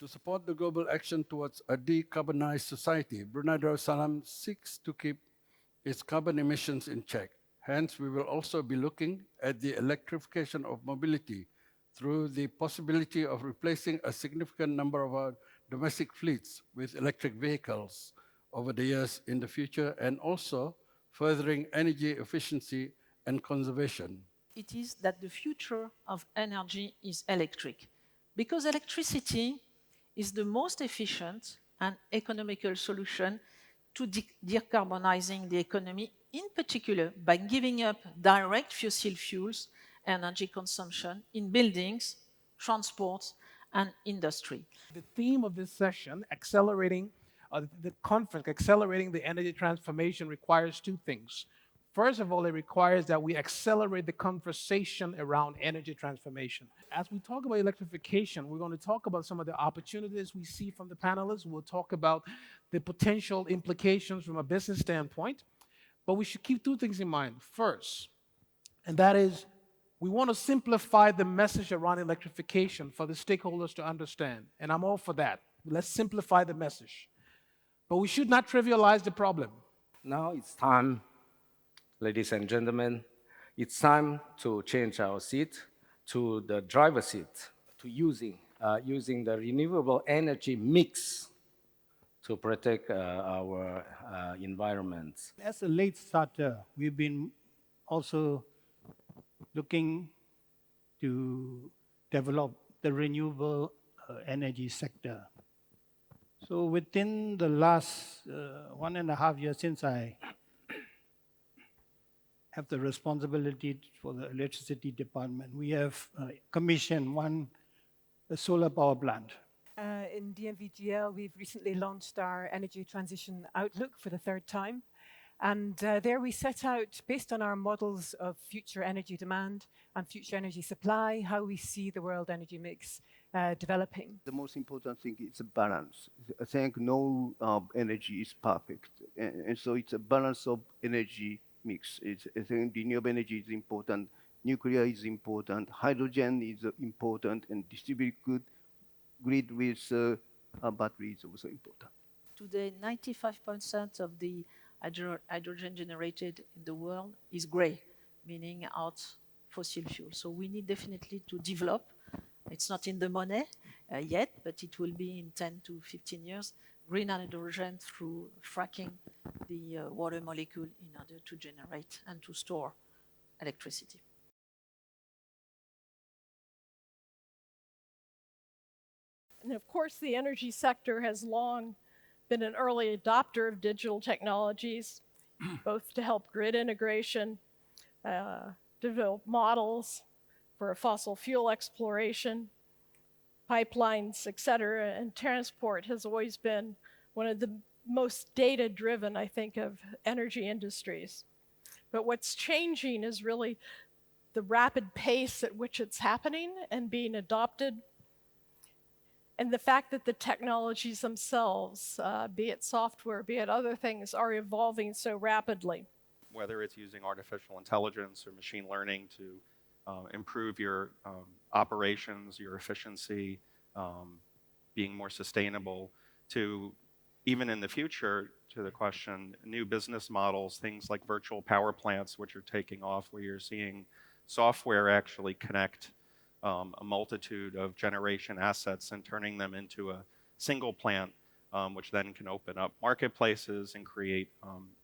To support the global action towards a decarbonized society, Brunei Darussalam seeks to keep its carbon emissions in check. Hence, we will also be looking at the electrification of mobility through the possibility of replacing a significant number of our domestic fleets with electric vehicles over the years in the future, and also furthering energy efficiency and conservation. It is that the future of energy is electric, because electricity is the most efficient and economical solution to decarbonizing the economy, in particular by giving up direct fossil fuels energy consumption in buildings, transport, and industry. The theme of this session, the conference, accelerating the energy transformation, requires two things. First of all, it requires that we accelerate the conversation around energy transformation. As we talk about electrification, we're going to talk about some of the opportunities we see from the panelists. We'll talk about the potential implications from a business standpoint. But we should keep two things in mind. First, and that is, we want to simplify the message around electrification for the stakeholders to understand. And I'm all for that. Let's simplify the message. But we should not trivialize the problem. Now it's time, ladies and gentlemen, it's time to change our seat to the driver's seat, to using the renewable energy mix to protect our environment. As a late starter, we've been also looking to develop the renewable energy sector. So within the last 1.5 years since I have the responsibility for the electricity department, we have commissioned a solar power plant. In DNVGL, we've recently launched our Energy Transition Outlook for the third time. And there we set out, based on our models of future energy demand and future energy supply, how we see the world energy mix developing. The most important thing is a balance. I think no energy is perfect. And so it's a balance of energy mix. I think renewable energy is important, nuclear is important, hydrogen is important, and distributed grid with battery is also important. Today, 95% of the hydrogen generated in the world is gray, meaning out fossil fuel. So we need definitely to develop. It's not in the money yet, but it will be in 10 to 15 years, green hydrogen through fracking the water molecule in order to generate and to store electricity. And of course, the energy sector has long been an early adopter of digital technologies, both to help grid integration, develop models for fossil fuel exploration, pipelines, et cetera, and transport has always been one of the most data-driven, I think, of energy industries. But what's changing is really the rapid pace at which it's happening and being adopted, and the fact that the technologies themselves, be it software, be it other things, are evolving so rapidly. Whether it's using artificial intelligence or machine learning to improve your operations, your efficiency, being more sustainable, to even in the future, to the question, new business models, things like virtual power plants, which are taking off, where you're seeing software actually connect a multitude of generation assets and turning them into a single plant, which then can open up marketplaces and create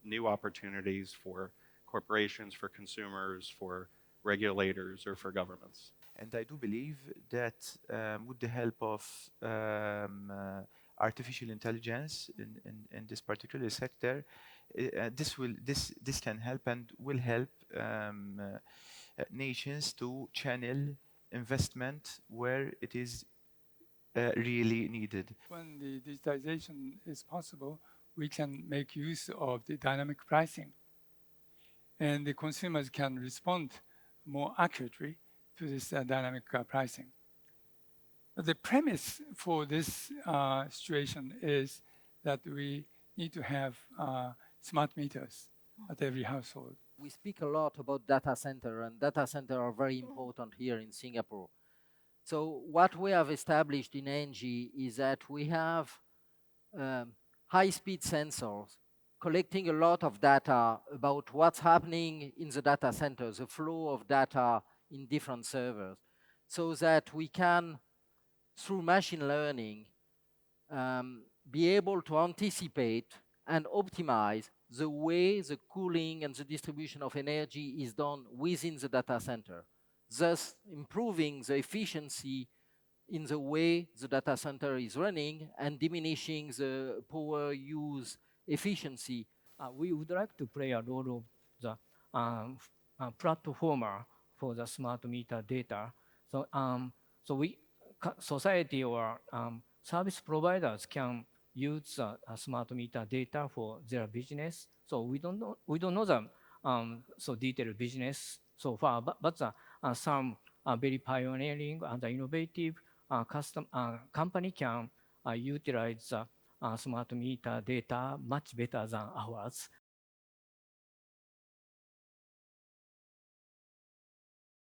new opportunities for corporations, for consumers, for regulators, or for governments. And I do believe that with the help of artificial intelligence in this particular sector, this can help and will help nations to channel investment where it is really needed. When the digitization is possible, we can make use of the dynamic pricing, and the consumers can respond more accurately to this dynamic pricing. But the premise for this situation is that we need to have smart meters at every household. We speak a lot about data center, and data center are very important here in Singapore. So what we have established in ENGIE is that we have high-speed sensors collecting a lot of data about what's happening in the data centers, the flow of data in different servers, so that we can, through machine learning, be able to anticipate and optimize the way the cooling and the distribution of energy is done within the data center, thus improving the efficiency in the way the data center is running and diminishing the power use efficiency. We would like to play a role of the platformer for the smart meter data. So, society or service providers can use smart meter data for their business. So we don't know the so detailed business so far, but some very pioneering and innovative company can utilize smart meter data much better than ours.